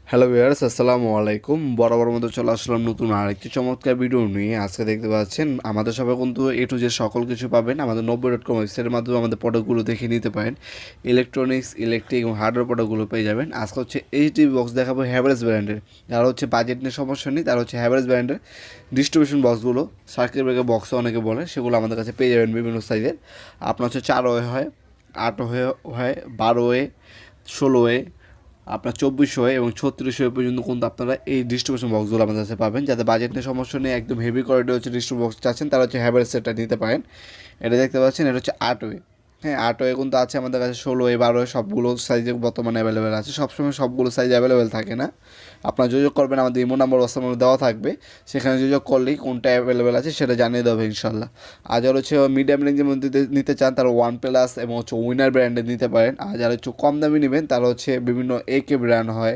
Hello viewers, আসসালামু আলাইকুম। বরাবর মতো চলে আসলাম নতুন আরেকটি চমৎকার ভিডিও নিয়ে। আজকে দেখতে পাচ্ছেন আমাদের সবাই কিন্তু টু জেড সকল কিছু পাবেন আমাদের 90.com ওয়েবসাইটের মাধ্যমে আমাদের প্রোডাক্টগুলো দেখে নিতে পারেন। ইলেকট্রনিক্স, ইলেকট্রিক এবং হার্ডওয়্যার প্রোডাক্টগুলো পেয়ে যাবেন। আজকে হচ্ছে এইচডি বক্স দেখাবো হ্যাভেলস ব্র্যান্ডের। যারা হচ্ছে বাজেট নিয়ে সমস্যা নেই তারা হচ্ছে হ্যাভেলস ব্র্যান্ডের ডিস্ট্রিবিউশন বক্সগুলো, সার্কিট ব্রেকার বক্সও অনেকে বলে, সেগুলো আমাদের কাছে পেয়ে যাবেন বিভিন্ন সাইজের। আপনার হচ্ছে 4 ওয়ে হয়, 8 ওয়ে হয়, 12 ওয়ে, 16 ওয়ে, আপনার 2400 এবং 3600 পর্যন্ত কিন্তু আপনারা এই ডিস্ট্রিবিউশন বক্সগুলো আমাদের কাছে পাবেন। যাতে বাজেট নিয়ে সমস্যা নেই, একদম হেভি কোয়ালিটি হচ্ছে ডিস্ট্রিবিউশন বক্স চাচ্ছেন তারা হচ্ছে হ্যাভেলস সেটটা নিতে পারেন। এটা দেখতে পাচ্ছেন, এটা হচ্ছে 8 ওয়ে। হ্যাঁ, 8 ওয়ে কিন্তু আছে আমাদের কাছে, 16 ওয়ে, 12 ওয়ে, সবগুলো সাইজে বর্তমানে অ্যাভেলেবেল আছে। সবসময় সবগুলো সাইজ অ্যাভেলেবেল থাকে না। আপনার যোগাযোগ করবেন, আমাদের ইমো নাম্বার হোয়াটসঅ্যাপ নাম্বার দেওয়া থাকবে, সেখানে যোগাযোগ করলেই কোনটা অ্যাভেলেবেল আছে সেটা জানিয়ে দেবে ইনশাল্লাহ। আর যারা হচ্ছে মিডিয়াম রেঞ্জের মধ্যে নিতে চান তারা ওয়ান প্লাস এবং হচ্ছে উইনার ব্র্যান্ডের নিতে পারেন। আর যারা একটু কম দামি নেবেন তারা হচ্ছে বিভিন্ন একে ব্র্যান্ড হয়,